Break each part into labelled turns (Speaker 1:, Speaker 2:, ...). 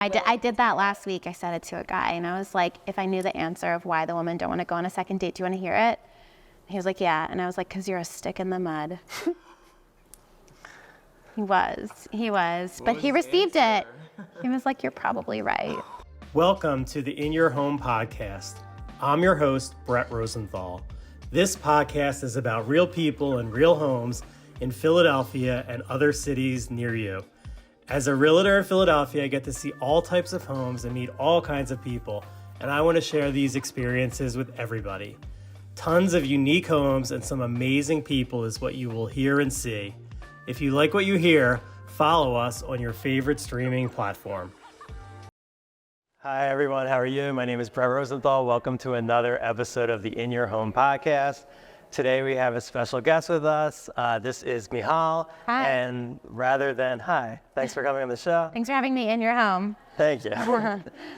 Speaker 1: I did that last week. I said it to a guy, and I was like, if I knew the answer of why the woman don't want to go on a second date, do you want to hear it? He was like, yeah. And I was like, because you're a stick in the mud. He was. But he received it. He was like, you're probably right.
Speaker 2: Welcome to the In Your Home podcast. I'm your host, Brett Rosenthal. This podcast is about real people and real homes in Philadelphia and other cities near you. As a realtor in Philadelphia, I get to see all types of homes and meet all kinds of people, and I want to share these experiences with everybody. Tons of unique homes and some amazing people is what you will hear and see. If you like what you hear, follow us on your favorite streaming platform. Hi everyone, how are you? My name is Brett Rosenthal. Welcome to another episode of the In Your Home podcast. Today we have a special guest with us. This is Michal.
Speaker 1: Hi.
Speaker 2: And thanks for coming on the show.
Speaker 1: Thanks for having me in your home.
Speaker 2: Thank you.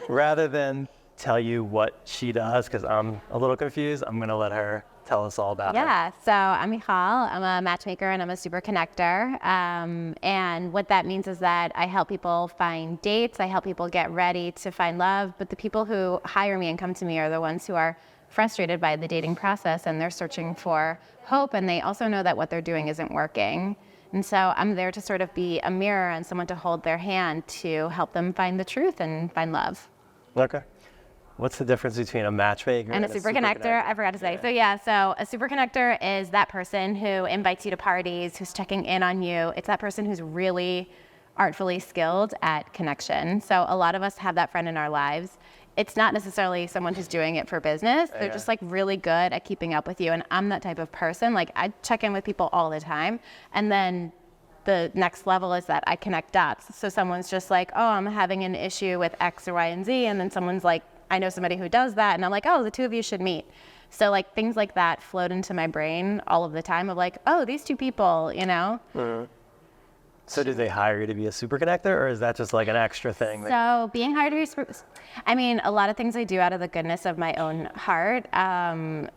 Speaker 2: Rather than tell you what she does, because I'm a little confused, I'm going to let her tell us all about her.
Speaker 1: Yeah, so I'm Michal. I'm a matchmaker and I'm a super connector. And what that means is that I help people find dates. I help people get ready to find love. But the people who hire me and come to me are the ones who are frustrated by the dating process, and they're searching for hope, and they also know that what they're doing isn't working. And so I'm there to sort of be a mirror and someone to hold their hand to help them find the truth and find love.
Speaker 2: Okay. What's the difference between a matchmaker
Speaker 1: and a super connector? I forgot to say.
Speaker 2: Yeah.
Speaker 1: So a super connector is that person who invites you to parties, who's checking in on you. It's that person who's really artfully skilled at connection. So a lot of us have that friend in our lives. It's not necessarily someone who's doing it for business. They're just like really good at keeping up with you. And I'm that type of person. Like I check in with people all the time. And then the next level is that I connect dots. So someone's just like, oh, I'm having an issue with X or Y and Z. And then someone's like, I know somebody who does that. And I'm like, oh, the two of you should meet. So like things like that float into my brain all of the time of like, oh, these two people, you know?
Speaker 2: Mm-hmm. So do they hire you to be a super connector, or is that just like an extra thing?
Speaker 1: So being hired to be a lot of things I do out of the goodness of my own heart. I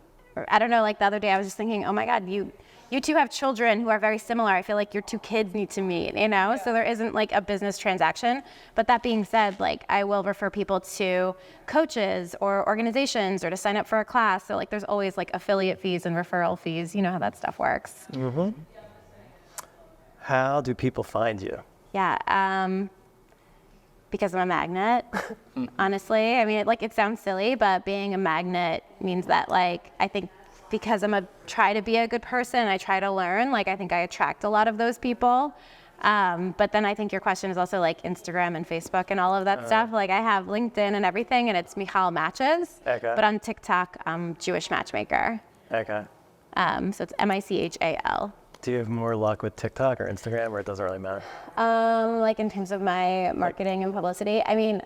Speaker 1: don't know, like the other day I was just thinking, oh my God, you two have children who are very similar. I feel like your two kids need to meet, you know? Yeah. So there isn't like a business transaction. But that being said, like I will refer people to coaches or organizations or to sign up for a class. So like there's always like affiliate fees and referral fees. You know how that stuff works.
Speaker 2: Mm-hmm. How do people find you?
Speaker 1: Yeah, because I'm a magnet, honestly. I mean, it sounds silly, but being a magnet means that, like, I think because try to be a good person, I try to learn, like, I think I attract a lot of those people. But then I think your question is also, like, Instagram and Facebook and all of that stuff. Like, I have LinkedIn and everything, and it's Michal Matches. Okay. But on TikTok, I'm Jewish Matchmaker.
Speaker 2: Okay.
Speaker 1: So it's Michal.
Speaker 2: Do you have more luck with TikTok or Instagram, or it doesn't really matter?
Speaker 1: Like in terms of my marketing and publicity, I mean,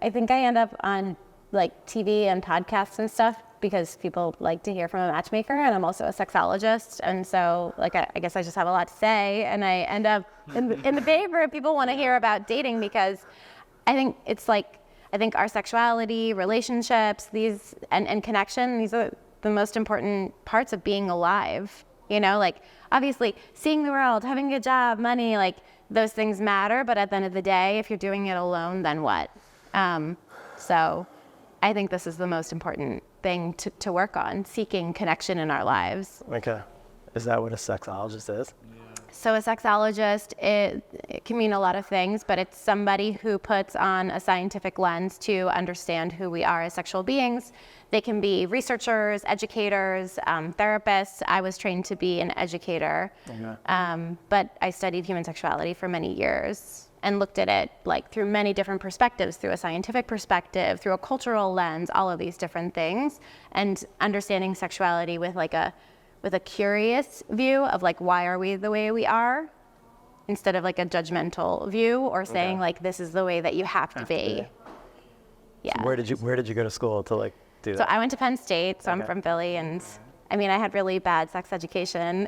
Speaker 1: I think I end up on like TV and podcasts and stuff because people like to hear from a matchmaker, and I'm also a sexologist, and so like I guess I just have a lot to say, and I end up in the paper. People want to hear about dating because I think it's like our sexuality, relationships, these and connection. These are the most important parts of being alive. You know, like obviously seeing the world, having a good job, money, like those things matter. But at the end of the day, if you're doing it alone, then what? So I think this is the most important thing to work on, seeking connection in our lives.
Speaker 2: Okay. Is that what a sexologist is?
Speaker 1: So a sexologist, it can mean a lot of things, but it's somebody who puts on a scientific lens to understand who we are as sexual beings. They can be researchers, educators, therapists. I was trained to be an educator, but I studied human sexuality for many years and looked at it like through many different perspectives, through a scientific perspective, through a cultural lens, all of these different things, and understanding sexuality with a curious view of like, why are we the way we are, instead of like a judgmental view or saying like, this is the way that you have to be. Yeah.
Speaker 2: So where did you go to school to like do that?
Speaker 1: So I went to Penn State, so I'm from Philly, and I mean, I had really bad sex education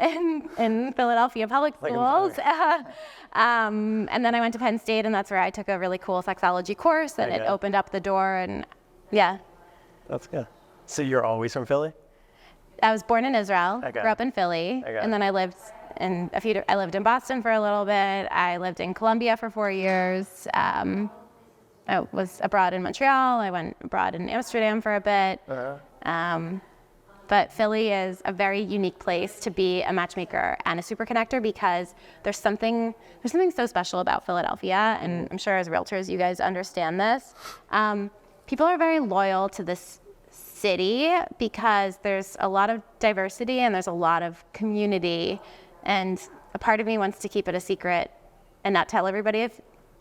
Speaker 1: in Philadelphia public schools. And then I went to Penn State, and that's where I took a really cool sexology course, and it opened up the door, and yeah.
Speaker 2: That's good. So you're always from Philly?
Speaker 1: I was born in Israel, grew up in Philly, and then I lived I lived in Boston for a little bit. I lived in Colombia for 4 years. I was abroad in Montreal. I went abroad in Amsterdam for a bit. But Philly is a very unique place to be a matchmaker and a super connector because there's something so special about Philadelphia, and I'm sure as realtors you guys understand this. People are very loyal to this city because there's a lot of diversity and there's a lot of community, and a part of me wants to keep it a secret and not tell everybody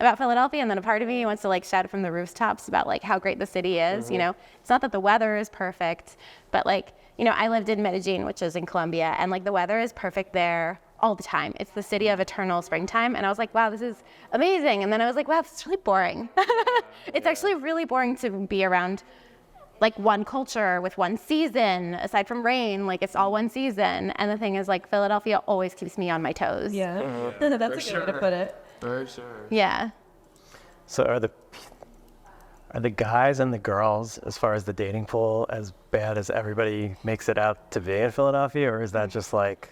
Speaker 1: about Philadelphia, and then a part of me wants to like shout it from the rooftops about like how great the city is. You know, it's not that the weather is perfect, but like, you know, I lived in Medellin, which is in Colombia, and like the weather is perfect there all the time. It's the city of eternal springtime, and I was like, wow, this is amazing. And then I was like, wow, this is really boring. It's actually really boring to be around like one culture with one season, aside from rain, like it's all one season. And the thing is like Philadelphia always keeps me on my toes.
Speaker 3: Yeah, that's a good way to put it.
Speaker 4: For sure.
Speaker 1: Yeah.
Speaker 2: So are the guys and the girls, as far as the dating pool, as bad as everybody makes it out to be in Philadelphia, or is that just like?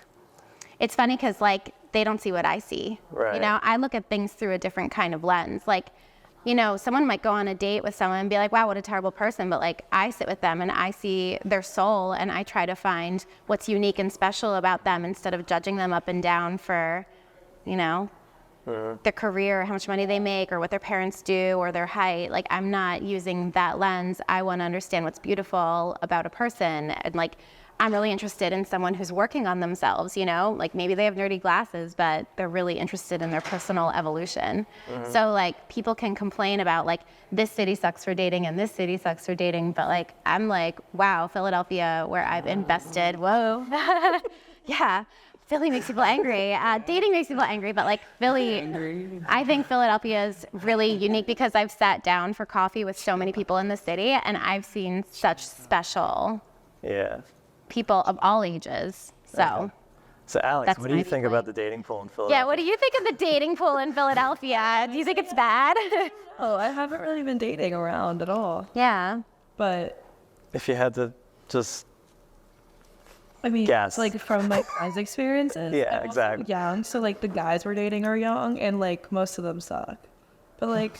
Speaker 1: It's funny because like they don't see what I see.
Speaker 2: Right.
Speaker 1: You know, I look at things through a different kind of lens. Like, you know, someone might go on a date with someone and be like, wow, what a terrible person. But like I sit with them and I see their soul and I try to find what's unique and special about them instead of judging them up and down for, you know, their career, how much money they make, or what their parents do, or their height. Like, I'm not using that lens. I want to understand what's beautiful about a person. And like, I'm really interested in someone who's working on themselves, you know, like maybe they have nerdy glasses, but they're really interested in their personal evolution. So like people can complain about like this city sucks for dating and this city sucks for dating. But like, I'm like, wow, Philadelphia, where I've invested, whoa. Yeah. Philly makes people angry. Dating makes people angry, but like Philly, I think Philadelphia is really unique because I've sat down for coffee with so many people in the city and I've seen such special people of all ages. So,
Speaker 2: So Alex,
Speaker 1: that's
Speaker 2: what do you
Speaker 1: my
Speaker 2: think
Speaker 1: point.
Speaker 2: about the dating pool in Philadelphia?
Speaker 1: Yeah, what do you think of the dating pool in Philadelphia? Do you think it's bad?
Speaker 3: Oh, I haven't really been dating around at all.
Speaker 1: Yeah.
Speaker 3: But
Speaker 2: If you had to just
Speaker 3: I mean,
Speaker 2: Guess.
Speaker 3: like from my friends' experiences.
Speaker 2: Yeah,
Speaker 3: I'm also
Speaker 2: exactly.
Speaker 3: young, so like the guys we're dating are young, and like most of them suck. But like,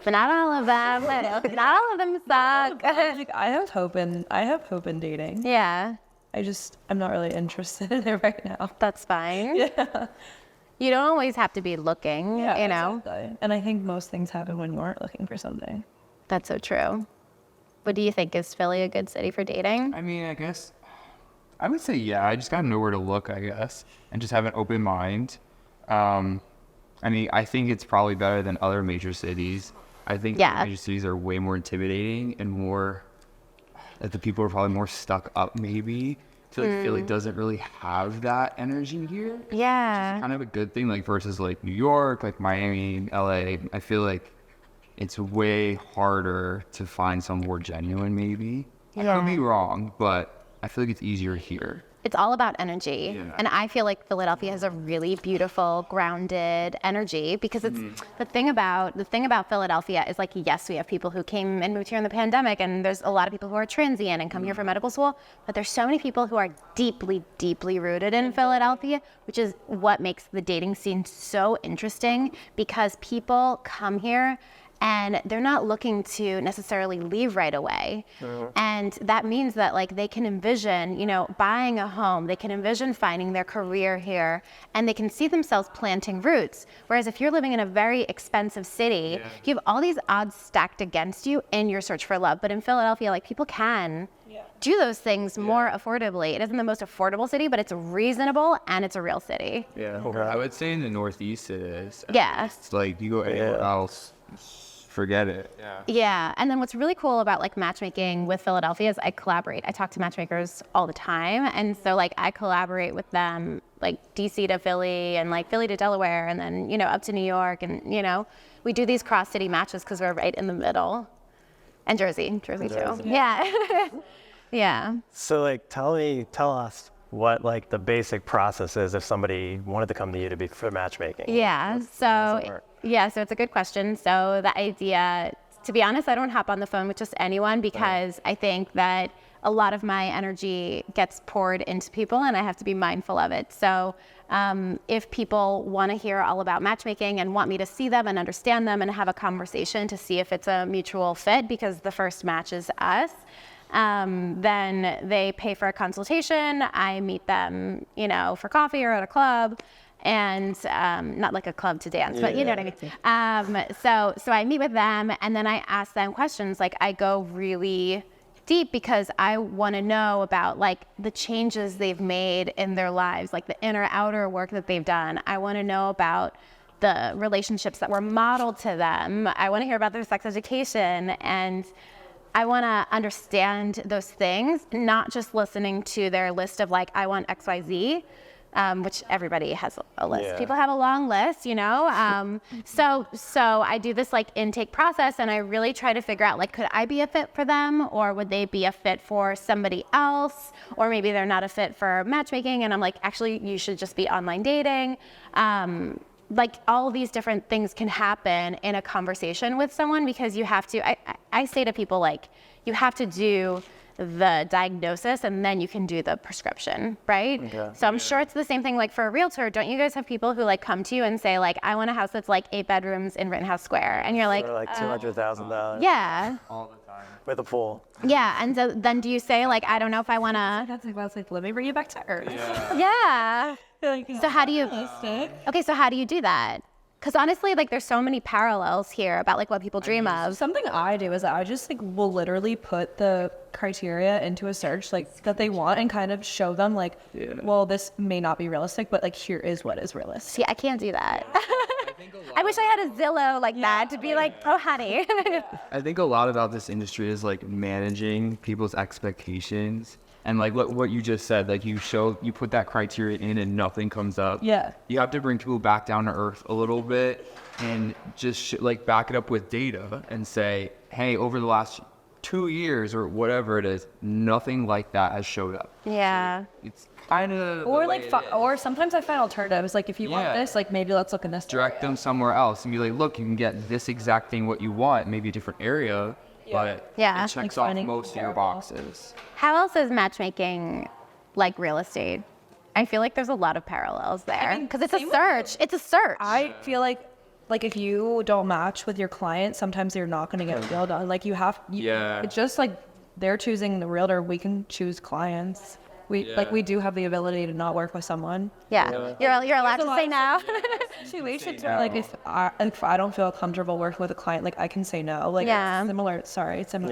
Speaker 1: But not all of them. Not all of them suck.
Speaker 3: like I have hope in dating.
Speaker 1: Yeah,
Speaker 3: I'm not really interested in it right now.
Speaker 1: that's fine.
Speaker 3: Yeah.
Speaker 1: You don't always have to be looking, you know?
Speaker 3: Exactly. And I think most things happen when you aren't looking for something.
Speaker 1: That's so true. What do you think? Is Philly a good city for dating?
Speaker 4: I mean, I guess I would say yeah. I just gotta know where to look, I guess, and just have an open mind. I mean, I think it's probably better than other major cities. I think other major cities are way more intimidating and more that the people are probably more stuck up. Maybe I feel like Philly doesn't really have that energy here.
Speaker 1: Yeah.
Speaker 4: Kind of a good thing, like versus like New York, like Miami, LA. I feel like it's way harder to find some more genuine. Maybe I could be wrong, but I feel like it's easier here.
Speaker 1: It's all about energy.
Speaker 4: Yeah.
Speaker 1: And I feel like Philadelphia has a really beautiful, grounded energy because it's the thing about Philadelphia is like, yes, we have people who came and moved here in the pandemic, and there's a lot of people who are transient and come here for medical school, but there's so many people who are deeply, deeply rooted in Philadelphia, which is what makes the dating scene so interesting because people come here and they're not looking to necessarily leave right away. And that means that like they can envision, you know, buying a home, they can envision finding their career here, and they can see themselves planting roots. Whereas if you're living in a very expensive city, you have all these odds stacked against you in your search for love. But in Philadelphia, like people can do those things more affordably. It isn't the most affordable city, but it's reasonable and it's a real city.
Speaker 4: Yeah, I would say in the Northeast it is.
Speaker 1: Yeah.
Speaker 4: It's like you go anywhere else, forget it.
Speaker 1: Yeah, and then what's really cool about like matchmaking with Philadelphia is I collaborate. I talk to matchmakers all the time, and so like I collaborate with them, like DC to Philly and like Philly to Delaware, and then you know up to New York, and you know we do these cross city matches because we're right in the middle, and Jersey too. Yeah, yeah.
Speaker 2: So like, tell us what like the basic process is if somebody wanted to come to you for matchmaking.
Speaker 1: Yeah. So it's a good question. So the idea to be honest, I don't hop on the phone with just anyone because I think that a lot of my energy gets poured into people and I have to be mindful of it. So if people want to hear all about matchmaking and want me to see them and understand them and have a conversation to see if it's a mutual fit, because the first match is us, then they pay for a consultation. I meet them, for coffee or at a club. And not like a club to dance, but you know what I mean. So I meet with them and then I ask them questions. Like I go really deep because I want to know about like the changes they've made in their lives, like the inner outer work that they've done. I want to know about the relationships that were modeled to them. I want to hear about their sex education, and I want to understand those things, not just listening to their list of like, I want XYZ. Which everybody has a list.
Speaker 2: Yeah.
Speaker 1: People have a long list, So I do this like intake process and I really try to figure out like, could I be a fit for them, or would they be a fit for somebody else? Or maybe they're not a fit for matchmaking and I'm like, actually, you should just be online dating. Like all of these different things can happen in a conversation with someone because you have to, I say to people like, you have to do the diagnosis and then you can do the prescription, right? Okay. So I'm sure it's the same thing like for a realtor. Don't you guys have people who like come to you and say like, I want a house that's like 8 bedrooms in Rittenhouse Square, and you're like,
Speaker 2: for like $200,000.
Speaker 1: Yeah.
Speaker 4: All the time.
Speaker 2: With a pool.
Speaker 1: Yeah, and so then do you say like, I don't know if I want to?
Speaker 3: That's like, let me bring you back to earth.
Speaker 1: Yeah. So how do you? Okay, so how do you do that? Because honestly, like there's so many parallels here about like what people dream of.
Speaker 3: Something I do is I just like will literally put the criteria into a search like that they want and kind of show them like, well, this may not be realistic, but like here is what is realistic.
Speaker 1: See, I can't do that. I wish I had a Zillow like that to be like, oh, honey.
Speaker 4: I think a lot about this industry is like managing people's expectations. And like what you just said, like you put that criteria in and nothing comes up.
Speaker 3: Yeah.
Speaker 4: You have to bring people back down to earth a little bit and just like back it up with data and say, hey, over the last 2 years or whatever it is, nothing like that has showed up.
Speaker 1: Yeah.
Speaker 4: So it's kind of
Speaker 3: Or like, or sometimes I find alternatives. Like if you want this, like maybe let's look in this.
Speaker 4: Direct them somewhere else and be like, look, you can get this exact thing what you want, maybe a different area. But
Speaker 1: Yeah.
Speaker 4: it checks off most of your boxes.
Speaker 1: How else is matchmaking like real estate? I feel like there's a lot of parallels there because it's a search. It's a search.
Speaker 3: I feel like if you don't match with your client, sometimes you're not going to get a deal done. Like it's just like they're choosing the realtor. We can choose clients. We do have the ability to not work with someone.
Speaker 1: Yeah. You're allowed to say no.
Speaker 3: Situations where like if I don't feel comfortable working with a client, like I can say no. Like it's similar.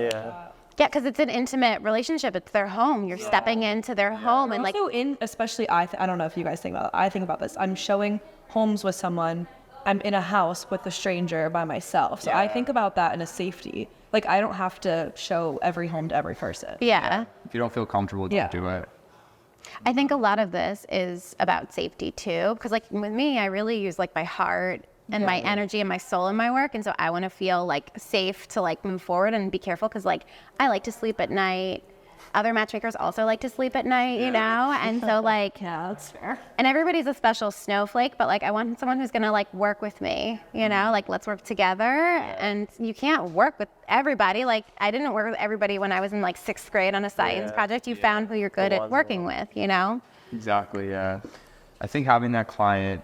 Speaker 2: Yeah.
Speaker 1: Yeah, because it's an intimate relationship. It's their home. You're stepping into their home, and like
Speaker 3: also especially I don't know if you guys think about it. I think about this. I'm showing homes with someone. I'm in a house with a stranger by myself. So I think about that in a safety. Like I don't have to show every home to every person.
Speaker 1: Yeah.
Speaker 4: If you don't feel comfortable, don't do it.
Speaker 1: I think a lot of this is about safety too, because like with me, I really use like my heart and my energy and my soul in my work, and so I want to feel like safe to like move forward and be careful, because like I like to sleep at night. Other matchmakers also like to sleep at night, and so like
Speaker 3: that's fair.
Speaker 1: And everybody's a special snowflake, but like I want someone who's gonna like work with me, like let's work together. And you can't work with everybody. Like I didn't work with everybody when I was in like 6th grade on a science project. You found who you're good at working with,
Speaker 4: Exactly. Yeah. I think having that client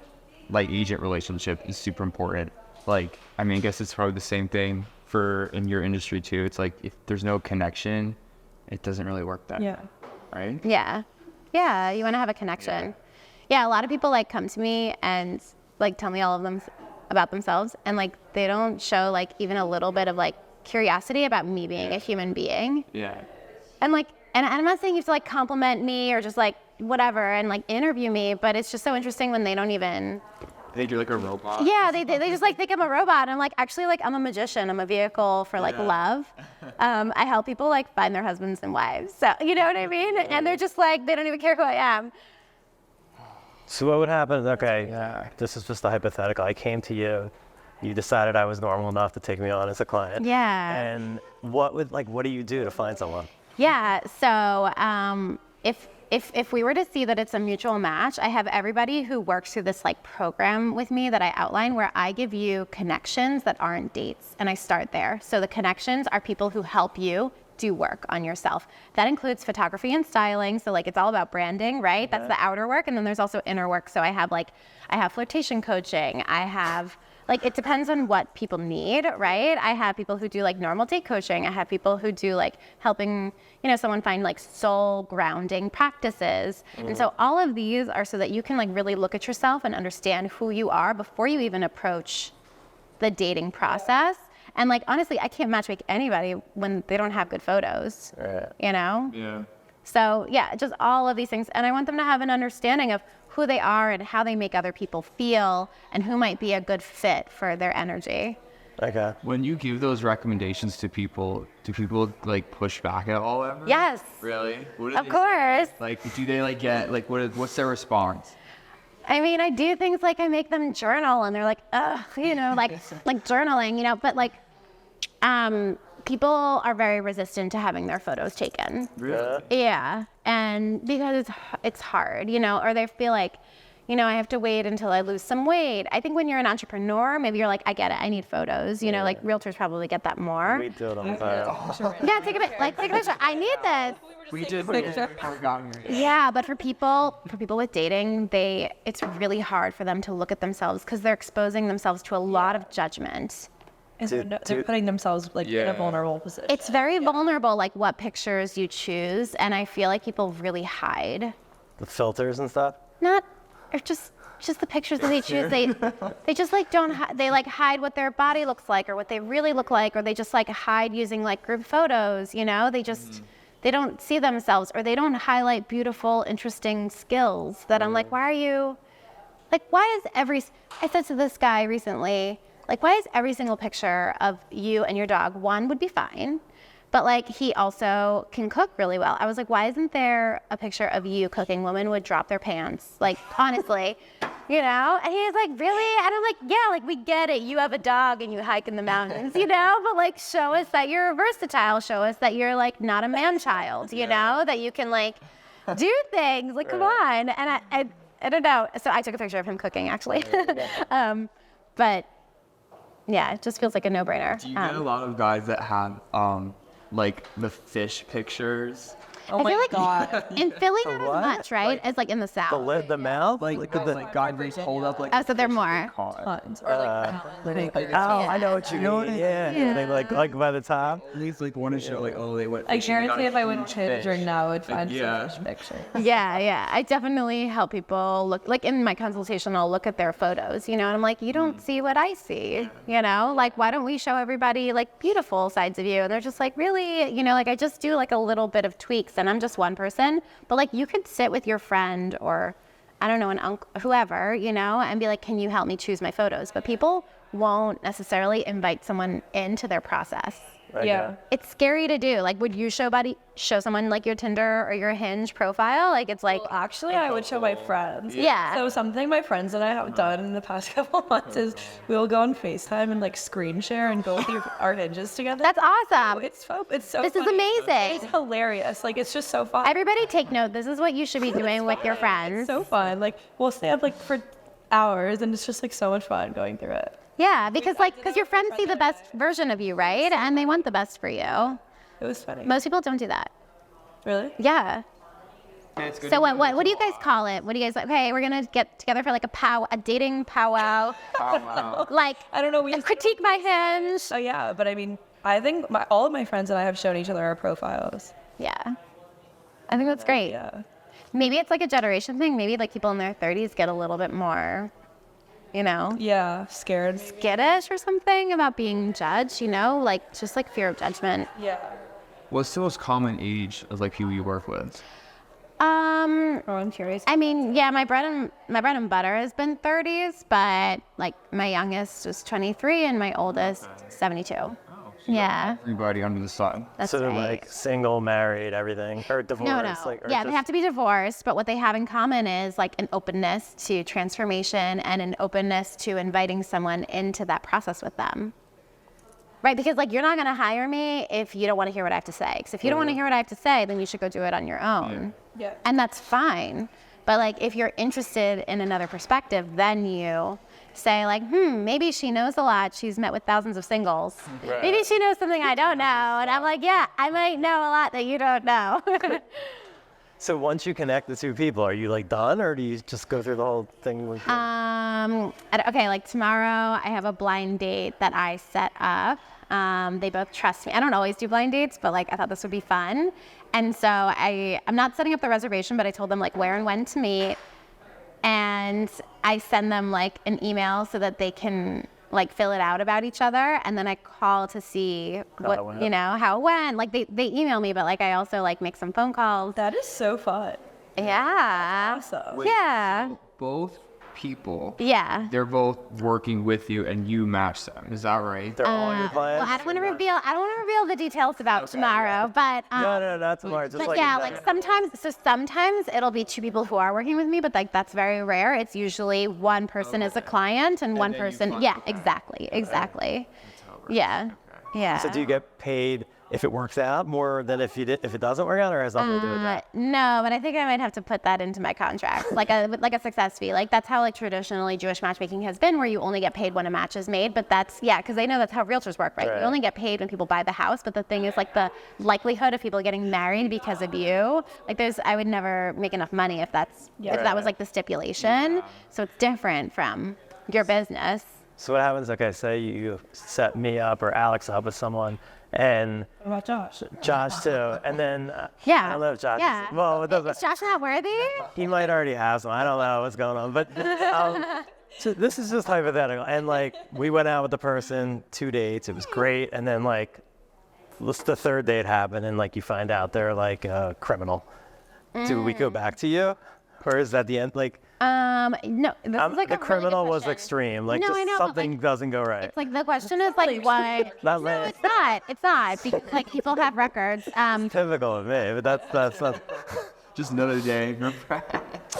Speaker 4: like agent relationship is super important. Like, I mean, I guess it's probably the same thing in your industry too. It's like if there's no connection, it doesn't really work that way, right?
Speaker 1: Yeah. Yeah, you want to have a connection. Yeah, a lot of people like come to me and like tell me all of them about themselves, and like they don't show like even a little bit of like curiosity about me being a human being.
Speaker 4: Yeah.
Speaker 1: And like, and I'm not saying you have to like compliment me or just like whatever and like interview me, but it's just so interesting when they don't even.
Speaker 4: They think you're like a robot.
Speaker 1: Yeah, they just like think I'm a robot. And I'm like, actually, like I'm a magician. I'm a vehicle for like love. I help people like find their husbands and wives. So you know what I mean? And they're just like, they don't even care who I am.
Speaker 2: So what would happen? Okay, this is just a hypothetical. I came to you. You decided I was normal enough to take me on as a client.
Speaker 1: Yeah.
Speaker 2: And what do you do to find someone?
Speaker 1: Yeah. So if if we were to see that it's a mutual match, I have everybody who works through this like program with me that I outline where I give you connections that aren't dates, and I start there. So the connections are people who help you do work on yourself. That includes photography and styling. So like it's all about branding, right? That's the outer work. And then there's also inner work. So I have flirtation coaching. I have it depends on what people need, right? I have people who do like normal date coaching. I have people who do like helping, someone find like soul grounding practices. And so all of these are so that you can like really look at yourself and understand who you are before you even approach the dating process. And like, honestly, I can't matchmake anybody when they don't have good photos,
Speaker 4: Yeah.
Speaker 1: So yeah, just all of these things. And I want them to have an understanding of who they are and how they make other people feel and who might be a good fit for their energy.
Speaker 2: Okay.
Speaker 4: When you give those recommendations to people, do people like push back at all ever?
Speaker 1: Yes.
Speaker 4: Really?
Speaker 1: Of course.
Speaker 4: Like, do they like get, like, what's their response?
Speaker 1: I mean, I do things like I make them journal and they're like, ugh, like journaling, but like, people are very resistant to having their photos taken.
Speaker 4: Really?
Speaker 1: Yeah. And because it's hard, or they feel like, I have to wait until I lose some weight. I think when you're an entrepreneur, maybe you're like, I get it. I need photos. Like realtors probably get that more.
Speaker 2: We do it all the time.
Speaker 1: Yeah, take a picture. I need this.
Speaker 4: We did picture.
Speaker 1: Yeah, but for people with dating, it's really hard for them to look at themselves because they're exposing themselves to a lot of judgment.
Speaker 3: And they're putting themselves like in a vulnerable position.
Speaker 1: It's very vulnerable, like what pictures you choose, and I feel like people really hide.
Speaker 2: The filters and stuff?
Speaker 1: Or just the pictures that they choose. They just like they like hide what their body looks like or what they really look like, or they just like hide using like group photos, They just they don't see themselves, or they don't highlight beautiful, interesting skills that I'm like, why I said to this guy recently, like, why is every single picture of you and your dog, one would be fine, but like he also can cook really well. I was like, why isn't there a picture of you cooking? Women would drop their pants, like honestly, And he was like, really? And I'm like, yeah, like we get it. You have a dog and you hike in the mountains, but like show us that you're versatile. Show us that you're like not a man child, that you can like do things. Like, come on. And I don't know. So I took a picture of him cooking actually. But yeah, it just feels like a no-brainer.
Speaker 4: Do you get a lot of guys that have like the fish pictures?
Speaker 3: Oh my God.
Speaker 1: In Philly, not as much, right? As like in the South.
Speaker 2: The mouth?
Speaker 4: Like guys they hold up like.
Speaker 1: Oh, so they're more.
Speaker 3: Tons.
Speaker 2: I know what you mean. Yeah. They like by the top.
Speaker 4: At least like want to show like, oh, they went.
Speaker 3: I guarantee if I went to during now, I would find
Speaker 4: yeah.
Speaker 3: some fish picture.
Speaker 1: Yeah. I definitely help people look, like in my consultation, I'll look at their photos, and I'm like, you don't see what I see, Like, why don't we show everybody like beautiful sides of you? And they're just like, really? Like I just do like a little bit of tweaks and I'm just one person, but like you could sit with your friend or I don't know, an uncle, whoever, and be like, can you help me choose my photos? But people won't necessarily invite someone into their process.
Speaker 3: Yeah.
Speaker 1: It's scary to do. Like, would you show someone like your Tinder or your Hinge profile? Like, it's like.
Speaker 3: Well, actually, I would show my friends.
Speaker 1: Yeah.
Speaker 3: So something my friends and I have done in the past couple months is we'll go on FaceTime and like screen share and go through our Hinges together.
Speaker 1: That's awesome.
Speaker 3: It's so
Speaker 1: This
Speaker 3: funny.
Speaker 1: is amazing.
Speaker 3: It's hilarious. Like, it's just so fun.
Speaker 1: Everybody take note. This is what you should be doing with your friends.
Speaker 3: It's so fun. Like, we'll stay up like for hours and it's just like so much fun going through it.
Speaker 1: Yeah, because your friends see the best version of you, right? And they want the best for you.
Speaker 3: It was funny.
Speaker 1: Most people don't do that.
Speaker 3: Really?
Speaker 1: Yeah.
Speaker 4: It's good
Speaker 1: So what do you guys call it? What do you guys like? Hey, we're gonna get together for like a dating powwow.
Speaker 4: Wow.
Speaker 1: Like
Speaker 3: I don't know. We
Speaker 1: critique my Hinge.
Speaker 3: Oh yeah, but I mean, I think all of my friends and I have shown each other our profiles.
Speaker 1: Yeah, I think that's great.
Speaker 3: Yeah.
Speaker 1: Maybe it's like a generation thing. Maybe like people in their 30s get a little bit more,
Speaker 3: Yeah, scared.
Speaker 1: skittish or something about being judged. Like just like fear of judgment.
Speaker 3: Yeah.
Speaker 4: What's the most common age of like people you work with?
Speaker 3: Oh, I'm curious.
Speaker 1: I mean, yeah, my bread and butter has been 30s, but like my youngest was 23 and my oldest 72. Yeah,
Speaker 4: Everybody under the sun.
Speaker 1: that's
Speaker 2: So they're
Speaker 1: right.
Speaker 2: like single, married, everything, or divorced.
Speaker 1: No.
Speaker 2: Like, or
Speaker 1: Yeah,
Speaker 2: just,
Speaker 1: they have to be divorced, but what they have in common is like an openness to transformation and an openness to inviting someone into that process with them. Right, because like you're not gonna hire me if you don't want to hear what I have to say. Because if you don't want to hear what I have to say, then you should go do it on your own.
Speaker 3: Yeah.
Speaker 1: And that's fine. But like if you're interested in another perspective, then you say like, maybe she knows a lot. She's met with thousands of singles. Right. Maybe she knows something I don't know. And I'm like, yeah, I might know a lot that you don't know.
Speaker 2: So once you connect the two people, are you like done, or do you just go through the whole thing with
Speaker 1: Okay, like tomorrow I have a blind date that I set up. They both trust me. I don't always do blind dates, but like I thought this would be fun. And so I'm not setting up the reservation, but I told them like where and when to meet. And I send them like an email so that they can like fill it out about each other, and then I call to see what how it went. Like they email me, but like I also like make some phone calls.
Speaker 3: That is so fun.
Speaker 1: Yeah.
Speaker 3: Awesome.
Speaker 4: Wait,
Speaker 1: Yeah.
Speaker 4: so both people.
Speaker 1: Yeah.
Speaker 4: They're both working with you, and you match them. Is that right?
Speaker 2: They're all your clients?
Speaker 1: Well, I don't want to reveal the details about tomorrow, but
Speaker 2: No, not tomorrow. Just
Speaker 1: but
Speaker 2: like
Speaker 1: yeah, like sometimes it'll be two people who are working with me, but like that's very rare. It's usually one person is a client and one person. Yeah, exactly. Yeah. Yeah.
Speaker 2: So do you get paid if it works out more than if it doesn't work out, or has nothing to do with that?
Speaker 1: No, but I think I might have to put that into my contract, like a success fee. Like that's how like traditionally Jewish matchmaking has been, where you only get paid when a match is made. But that's because they know that's how realtors work, right? You only get paid when people buy the house. But the thing is, like the likelihood of people getting married because of you, like I would never make enough money if that was like the stipulation. So it's different from your business.
Speaker 2: So what happens? Okay, say you set me up or Alex up with someone. And
Speaker 3: What about Josh?
Speaker 2: Josh too, and then I don't know if Josh.
Speaker 1: Yeah.
Speaker 2: Well,
Speaker 1: Is Josh not worthy?
Speaker 2: he might already have some. I don't know what's going on, but so this is just hypothetical. And like we went out with the person 2 dates, it was great, and then like the third date happened, and like you find out they're like a criminal. Do we go back to you, or is that the end? Like
Speaker 1: no. This is like
Speaker 2: the
Speaker 1: a
Speaker 2: criminal
Speaker 1: really good
Speaker 2: was
Speaker 1: question.
Speaker 2: extreme. Like
Speaker 1: No,
Speaker 2: just
Speaker 1: I know, but,
Speaker 2: something
Speaker 1: like,
Speaker 2: doesn't go right.
Speaker 1: It's like the question is like why?
Speaker 2: Not
Speaker 1: No,
Speaker 2: me.
Speaker 1: it's not. It's not because like people have records.
Speaker 2: Typical of me, but that's not.
Speaker 4: Just another day.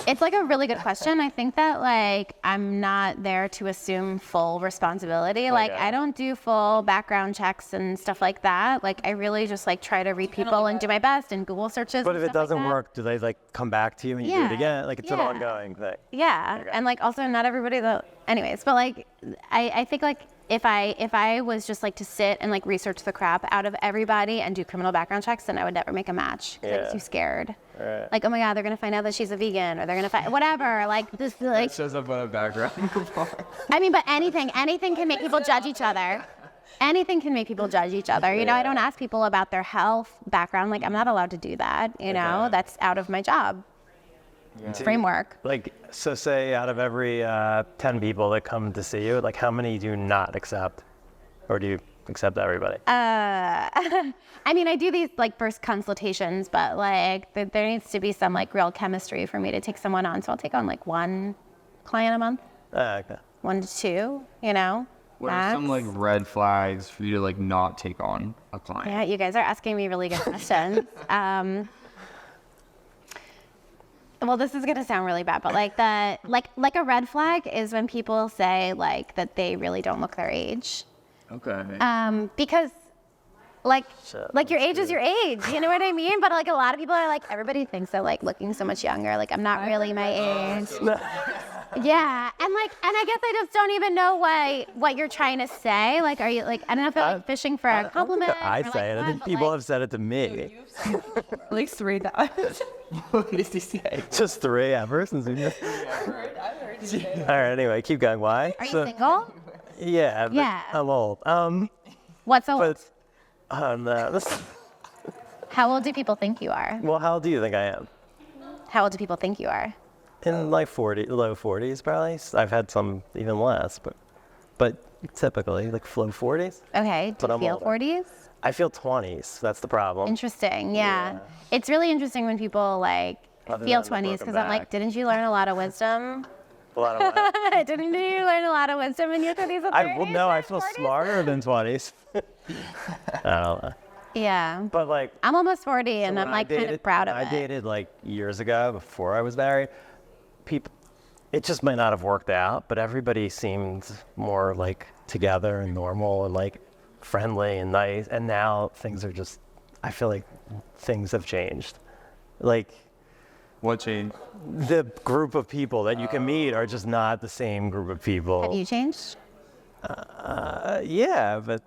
Speaker 1: It's like a really good question. I think that like I'm not there to assume full responsibility. Like I don't do full background checks and stuff like that. Like I really just like try to read people and do my best and Google searches.
Speaker 2: But
Speaker 1: and
Speaker 2: if it
Speaker 1: stuff
Speaker 2: doesn't
Speaker 1: like that.
Speaker 2: work, do they like come back to you and you do it again? Like it's an ongoing thing.
Speaker 1: Yeah, and like also not everybody though. Anyways, but like I think like if I was just like to sit and like research the crap out of everybody and do criminal background checks, then I would never make a match because I'd be too scared.
Speaker 2: Right.
Speaker 1: Like, oh my God, they're gonna find out that she's a vegan, or they're gonna find whatever. Like this, like.
Speaker 4: It shows up on a background.
Speaker 1: I mean, but anything can make people judge each other. Anything can make people judge each other. You know, I don't ask people about their health background. Like, I'm not allowed to do that. You know, that's out of my job. Framework.
Speaker 2: Like, so say out of every 10 people that come to see you, like how many do you not accept? Or do you accept everybody?
Speaker 1: I mean, I do these like first consultations, but like there needs to be some like real chemistry for me to take someone on. So I'll take on like one client a month,
Speaker 2: Okay.
Speaker 1: 1 to 2, you know.
Speaker 4: What are some like red flags for you to like not take on a client?
Speaker 1: Yeah, you guys are asking me really good questions. Well, this is gonna sound really bad, but like a red flag is when people say like that they really don't look their age.
Speaker 4: Okay.
Speaker 1: Because like your age is your age, you know what I mean? But like a lot of people are like, everybody thinks they're like looking so much younger. Like I'm not really my age. Yeah, and I guess I just don't even know what you're trying to say. Like, are you like, I don't know if you're like fishing for a compliment.
Speaker 2: I say it. I think people have said it to me.
Speaker 3: At least 3 times.
Speaker 4: What did he say?
Speaker 2: Just 3 ever since we All right, anyway, keep going. Why?
Speaker 1: Are you single?
Speaker 2: Yeah.
Speaker 1: Yeah.
Speaker 2: I'm old.
Speaker 1: What's old?
Speaker 2: But no.
Speaker 1: How old do people think you are?
Speaker 2: Well, how old do you think I am?
Speaker 1: How old do people think you are?
Speaker 2: In like low 40s probably. I've had some even less, but typically like low 40s.
Speaker 1: Okay. Do
Speaker 2: But
Speaker 1: you
Speaker 2: I'm
Speaker 1: feel
Speaker 2: older.
Speaker 1: 40s?
Speaker 2: I feel 20s. That's the problem.
Speaker 1: Interesting. Yeah. It's really interesting when people like
Speaker 2: Other
Speaker 1: feel
Speaker 2: than the
Speaker 1: 20s
Speaker 2: broken
Speaker 1: because I'm like,
Speaker 2: back.
Speaker 1: didn't you learn a lot of wisdom?
Speaker 2: A lot of what?
Speaker 1: Didn't you learn a lot of wisdom in your 30s and 30s?
Speaker 2: Well, no, I
Speaker 1: and
Speaker 2: feel
Speaker 1: 40s?
Speaker 2: smarter than 20s. I don't know.
Speaker 1: Yeah.
Speaker 2: But like,
Speaker 1: I'm almost 40 and
Speaker 2: when
Speaker 1: I'm
Speaker 2: I
Speaker 1: like kind
Speaker 2: dated-
Speaker 1: of proud of
Speaker 2: I
Speaker 1: it.
Speaker 2: dated like years ago before I was married. It just might not have worked out, but everybody seemed more like together and normal and like friendly and nice, and now things are just, I feel like things have changed. Like,
Speaker 4: What changed?
Speaker 2: the group of people that you can meet are just not the same group of people.
Speaker 1: Have you changed?
Speaker 2: Yeah, but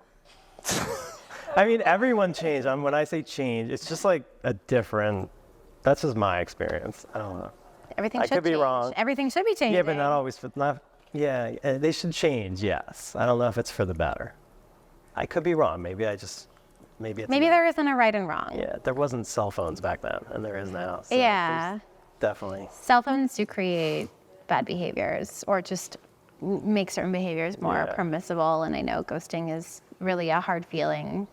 Speaker 2: I mean, everyone changed. When I say change, it's just like a different, that's just my experience. I don't know.
Speaker 1: Everything
Speaker 2: I
Speaker 1: should
Speaker 2: could be
Speaker 1: change.
Speaker 2: wrong.
Speaker 1: Everything should be changing.
Speaker 2: Yeah, but not always they should change, yes. I don't know if it's for the better. I could be wrong. Maybe it's
Speaker 1: Maybe there isn't a right and wrong.
Speaker 2: Yeah, there wasn't cell phones back then, and there is now. So
Speaker 1: Yeah.
Speaker 2: definitely.
Speaker 1: Cell phones do create bad behaviors or just make certain behaviors more
Speaker 2: Yeah.
Speaker 1: permissible. And I know ghosting is really a hard feeling.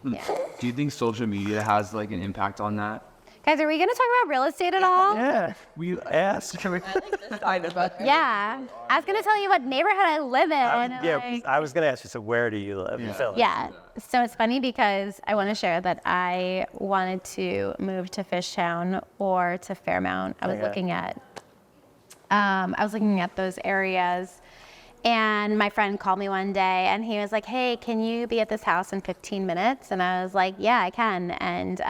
Speaker 1: Yeah.
Speaker 4: Do you think social media has like an impact on that?
Speaker 1: Guys, are we going to talk about real estate at all?
Speaker 2: Yeah, we asked.
Speaker 1: Yeah. I was going to tell you what neighborhood I live in.
Speaker 2: Yeah, I was going to ask you, so where do you live in Philly?
Speaker 1: Yeah. So it's funny because I want to share that I wanted to move to Fishtown or to Fairmount. I was looking at those areas, and my friend called me one day and he was like, "Hey, can you be at this house in 15 minutes?" And I was like, "Yeah, I can." And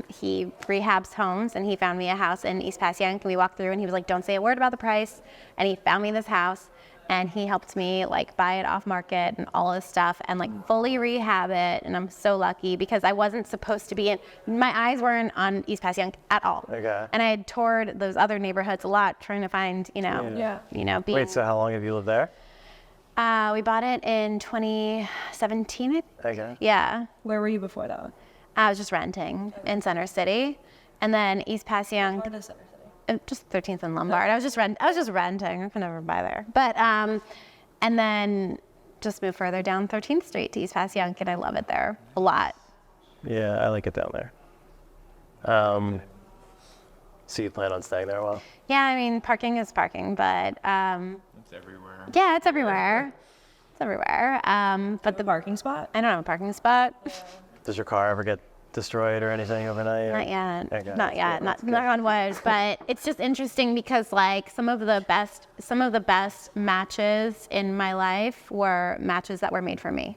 Speaker 1: he rehabs homes, and he found me a house in East Passyunk, and we walked through, and he was like, "Don't say a word about the price." And he found me this house, and he helped me like buy it off market and all this stuff and like fully rehab it. And I'm so lucky because I wasn't supposed to be my eyes weren't on East Passyunk at all.
Speaker 2: Okay.
Speaker 1: And I had toured those other neighborhoods a lot trying to find, being.
Speaker 2: Wait, so how long have you lived there?
Speaker 1: We bought it in 2017, I think.
Speaker 2: Okay.
Speaker 1: Yeah.
Speaker 3: Where were you before that?
Speaker 1: I was just renting in Center City. And then East Passyunk.
Speaker 3: What is Center City?
Speaker 1: Just 13th and Lombard. I was just renting. I could never buy there. But and then just moved further down 13th Street to East Passyunk, and I love it there a lot.
Speaker 2: Yeah, I like it down there. So you plan on staying there a while?
Speaker 1: Yeah, I mean, parking is parking, but
Speaker 4: It's everywhere.
Speaker 1: yeah, it's everywhere. It's everywhere. But
Speaker 3: The parking spot?
Speaker 1: I don't have a parking spot.
Speaker 2: Does your car ever get destroyed or anything overnight?
Speaker 1: Not yet.
Speaker 2: Okay,
Speaker 1: Not
Speaker 2: that's
Speaker 1: yet.
Speaker 2: good,
Speaker 1: Not
Speaker 2: that's good.
Speaker 1: knock on wood. But it's just interesting because like some of the best matches in my life were matches that were made for me.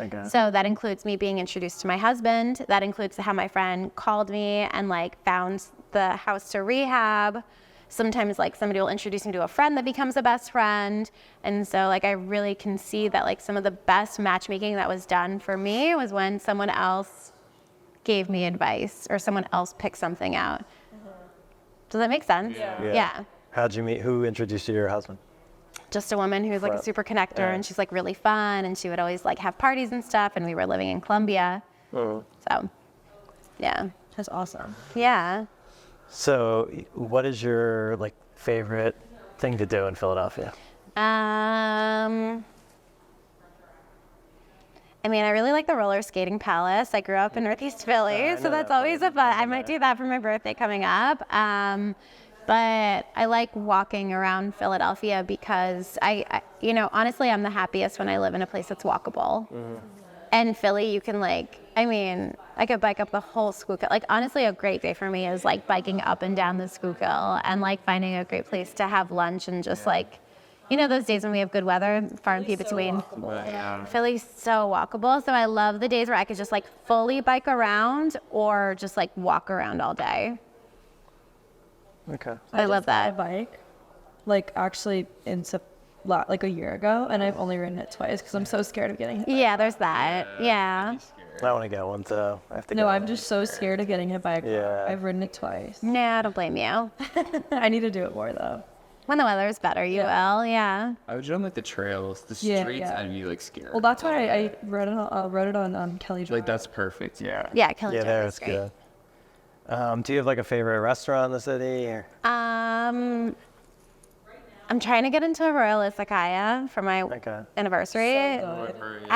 Speaker 2: Okay.
Speaker 1: So that includes me being introduced to my husband. That includes how my friend called me and like found the house to rehab. Sometimes like somebody will introduce me to a friend that becomes a best friend. And so like I really can see that like some of the best matchmaking that was done for me was when someone else gave me advice or someone else picked something out. Does that make sense? Yeah.
Speaker 2: How'd you meet? Who introduced you to your husband?
Speaker 1: Just a woman who's like a super connector,
Speaker 2: Yeah.
Speaker 1: and she's like really fun, and she would always like have parties and stuff, and we were living in Columbia. So yeah.
Speaker 3: That's awesome.
Speaker 1: Yeah.
Speaker 2: So what is your like favorite thing to do in Philadelphia?
Speaker 1: I mean, I really like the roller skating palace. I grew up in Northeast Philly, so that's always a fun. I might do that for my birthday coming up. But I like walking around Philadelphia because I honestly, I'm the happiest when I live in a place that's walkable. And Philly, you can I could bike up the whole Schuylkill. Like, honestly, a great day for me is like biking up and down the Schuylkill and like finding a great place to have lunch and just like, those days when we have good weather, far and few between. Philly's so walkable. So I love the days where I could just like fully bike around or just like walk around all day.
Speaker 2: Okay.
Speaker 1: I love
Speaker 3: I
Speaker 1: that.
Speaker 3: bike, like actually like a year ago, and I've only ridden it twice because I'm so scared of getting hit.
Speaker 1: Yeah, there's that. Yeah.
Speaker 2: I want to get one too. I have to.
Speaker 3: No,
Speaker 2: get
Speaker 3: I'm
Speaker 2: one.
Speaker 3: just so scared of getting hit by a car.
Speaker 2: Yeah.
Speaker 3: I've ridden it twice.
Speaker 1: Nah, I don't blame you.
Speaker 3: I need to do it more though.
Speaker 1: When the weather's better, you will. Yeah.
Speaker 4: I would do on like the trails, the
Speaker 3: Yeah,
Speaker 4: streets.
Speaker 3: yeah.
Speaker 4: I'd be like scared.
Speaker 3: Well, that's why I wrote it on Kelly Drive.
Speaker 4: like that's perfect. Yeah.
Speaker 1: Yeah, Kelly
Speaker 2: Yeah,
Speaker 1: Drive
Speaker 2: there
Speaker 1: is
Speaker 2: it's
Speaker 1: great.
Speaker 2: good. Do you have like a favorite restaurant in the city? Or?
Speaker 1: I'm trying to get into Royal Izakaya for my anniversary. I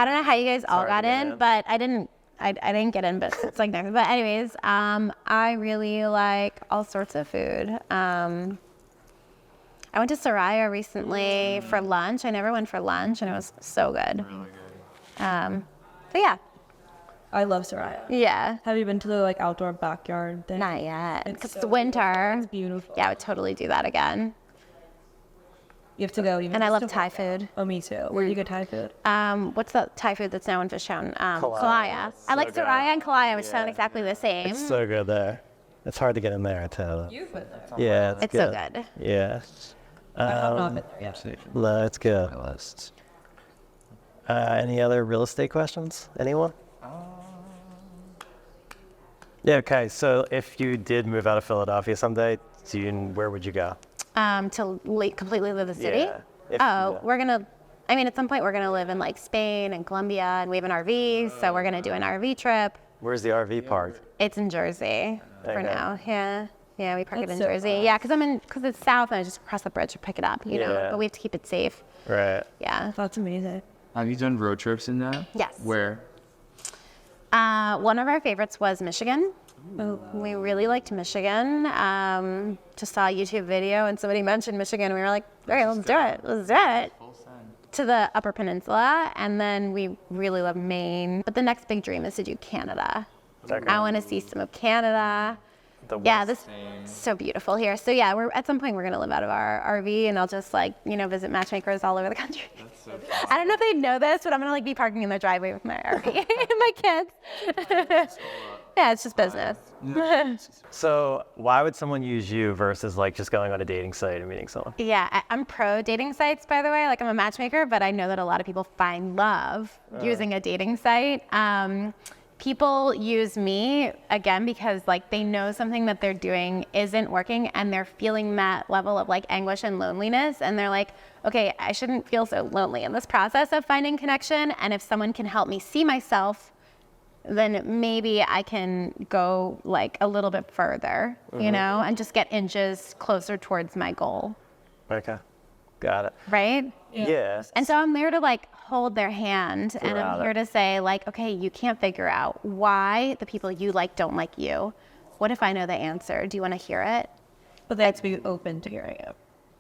Speaker 1: don't know how you guys all got in, but I didn't get in, but it's like next. But anyways, I really like all sorts of food. I went to Soraya recently for lunch. I never went for lunch, and it was so good.
Speaker 4: Really good.
Speaker 1: But yeah,
Speaker 3: I love Soraya.
Speaker 1: yeah.
Speaker 3: Have you been to the like outdoor backyard thing?
Speaker 1: Not yet,
Speaker 3: It's
Speaker 1: because
Speaker 3: so
Speaker 1: it's winter.
Speaker 3: It's beautiful.
Speaker 1: Yeah, I would totally do that again.
Speaker 3: You have to go.
Speaker 1: And I love Thai food.
Speaker 3: Oh, me too. Where do you get Thai food?
Speaker 1: What's the Thai food that's now in Fishtown? Kalaya. I like Soraya and Kalaya, which sound exactly the same.
Speaker 2: It's so good there. It's hard to get in there, I tell you.
Speaker 3: You've been there.
Speaker 2: Yeah,
Speaker 1: It's so good.
Speaker 2: Yeah.
Speaker 3: I've not been there yet.
Speaker 2: No, it's good. Any other real estate questions? Anyone? Yeah, okay. So if you did move out of Philadelphia someday, where would you go?
Speaker 1: Completely leave the city?
Speaker 2: Yeah.
Speaker 1: We're going to, at some point we're going to live in like Spain and Colombia, and we have an RV, so we're going to do an RV trip.
Speaker 2: Where's the RV parked?
Speaker 1: It's in Jersey for now. Yeah. Yeah, we park it in
Speaker 3: so
Speaker 1: Jersey.
Speaker 3: fun.
Speaker 1: Yeah, because it's south and I just cross the bridge to pick it up, you know, but we have to keep it safe.
Speaker 2: Right.
Speaker 1: Yeah.
Speaker 3: That's amazing.
Speaker 4: Have you done road trips in that?
Speaker 1: Yes.
Speaker 4: Where?
Speaker 1: One of our favorites was Michigan. We really liked Michigan. Just saw a YouTube video and somebody mentioned Michigan. We were like, all right, let's do it. Let's do it. To the Upper Peninsula. And then we really love Maine. But the next big dream is to do Canada.
Speaker 2: Okay.
Speaker 1: I want to see some of Canada. This is so beautiful here. So yeah, at some point we're going to live out of our RV and I'll just visit matchmakers all over the country.
Speaker 4: That's so fun.
Speaker 1: I don't know if they know this, but I'm going to be parking in their driveway with my RV and my kids. Yeah, it's just business.
Speaker 2: So why would someone use you versus just going on a dating site and meeting someone?
Speaker 1: Yeah, I'm pro dating sites, by the way. I'm a matchmaker, but I know that a lot of people find love using a dating site. People use me, again, because they know something that they're doing isn't working and they're feeling that level of anguish and loneliness. And they're like, okay, I shouldn't feel so lonely in this process of finding connection. And if someone can help me see myself, then maybe I can go a little bit further, you know, and just get inches closer towards my goal.
Speaker 2: Okay. Got it.
Speaker 1: Right?
Speaker 2: Yeah.
Speaker 1: And so I'm there to hold their hand and I'm here to say okay, you can't figure out why the people you like don't like you. What if I know the answer? Do you want to hear it?
Speaker 3: But they have to be open to hearing it.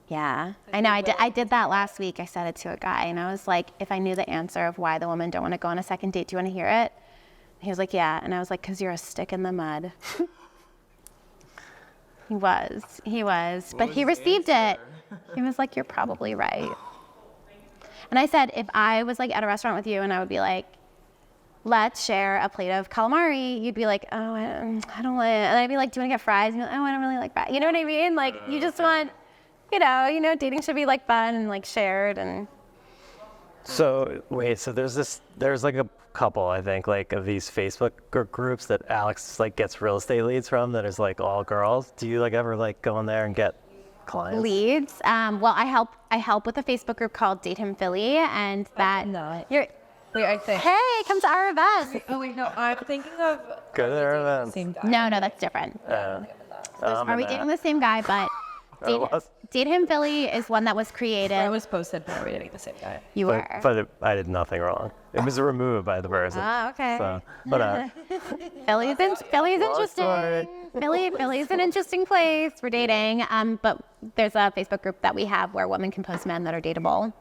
Speaker 1: Yeah, I know. I did that last week. I said it to a guy and I was like, if I knew the answer of why the woman don't want to go on a second date, do you want to hear it? He was like, yeah. And I was like, because you're a stick in the mud. He was. But he received it. He was like, you're probably right. And I said, if I was at a restaurant with you and I would be like, let's share a plate of calamari, you'd be like, oh, I don't want it. And I'd be like, do you want to get fries? And you're like, oh, I don't really like fries. You know what I mean? You just want, dating should be fun and shared. And
Speaker 2: So wait, so there's a couple, I think, of these Facebook groups that Alex gets real estate leads from that is all girls. Do you ever go in there and get clients?
Speaker 1: Leads. Well, I help with a Facebook group called Date Him Philly, and that
Speaker 3: Wait, I think.
Speaker 1: Hey, come to our event.
Speaker 3: Oh wait, no, I'm thinking of.
Speaker 2: Go to their events.
Speaker 3: Same guy.
Speaker 1: No, that's different. Are we dating the same guy? But Date Him Philly is one that was created.
Speaker 3: I was posted, but are we dating the same guy?
Speaker 1: You were.
Speaker 2: But I did nothing wrong. It was removed by the person.
Speaker 1: Oh, okay.
Speaker 2: So, but
Speaker 1: Philly's interesting. Philly's an interesting place. We're dating. But there's a Facebook group that we have where women can post men that are dateable.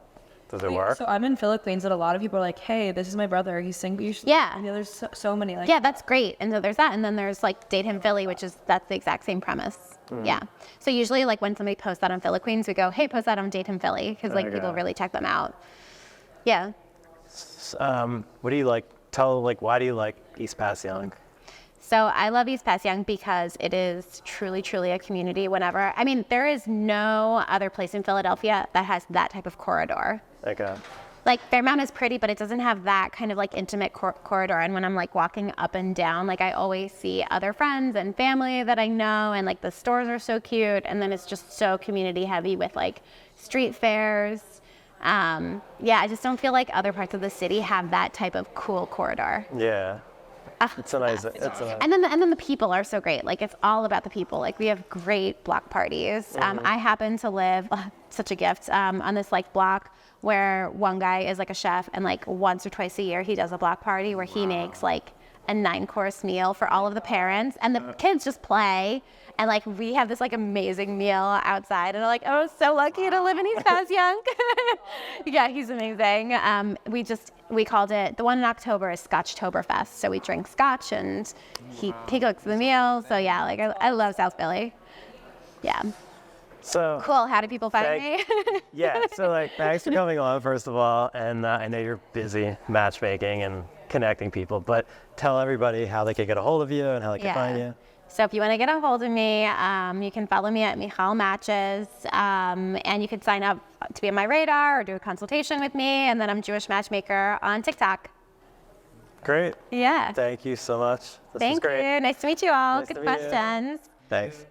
Speaker 2: does it work?
Speaker 3: So I'm in Philippines, and a lot of people are like, "Hey, this is my brother. He's single."
Speaker 1: Yeah.
Speaker 3: There's so many
Speaker 1: Yeah, that's great. And so there's that, and then there's Date Him Philly, that's the exact same premise. Yeah. So usually when somebody posts that on Philly Queens, we go, "Hey, post that on Date Him Philly," because people really check them out. Yeah.
Speaker 2: What do you like? Why do you like East Passyunk?
Speaker 1: So I love East Passyunk because it is truly, truly a community. There is no other place in Philadelphia that has that type of corridor.
Speaker 2: Okay.
Speaker 1: Fairmount is pretty, but it doesn't have that kind of intimate corridor. And when I'm walking up and down, I always see other friends and family that I know, and the stores are so cute. And then it's just so community heavy with street fairs. I just don't feel other parts of the city have that type of cool corridor.
Speaker 2: Yeah. It's a nice.
Speaker 1: And then the people are so great. It's all about the people. We have great block parties. I happen to live, such a gift, on this block where one guy is a chef, and once or twice a year he does a block party where he makes a 9-course meal for all of the parents, and the kids just play. And we have this amazing meal outside, and I'm oh, so lucky to live in East Passyunk. Yeah, he's amazing. We called it, the one in October is Scotchtoberfest. So we drink scotch and he cooks the meal. So yeah, I love South Philly. Yeah.
Speaker 2: So
Speaker 1: Cool. How do people find me?
Speaker 2: yeah, so like thanks for coming on first of all, and I know you're busy matchmaking and connecting people, but tell everybody how they can get a hold of you and how they can find you.
Speaker 1: So if you want to get a hold of me, you can follow me at Michal Matches, and you can sign up to be on my radar or do a consultation with me, and then I'm Jewish Matchmaker on TikTok.
Speaker 2: Great.
Speaker 1: Yeah.
Speaker 2: Thank you so much. This was
Speaker 1: Thank
Speaker 2: great.
Speaker 1: you. Nice to meet you all.
Speaker 2: Nice
Speaker 1: Good
Speaker 2: to meet you.
Speaker 1: questions.
Speaker 2: Thanks.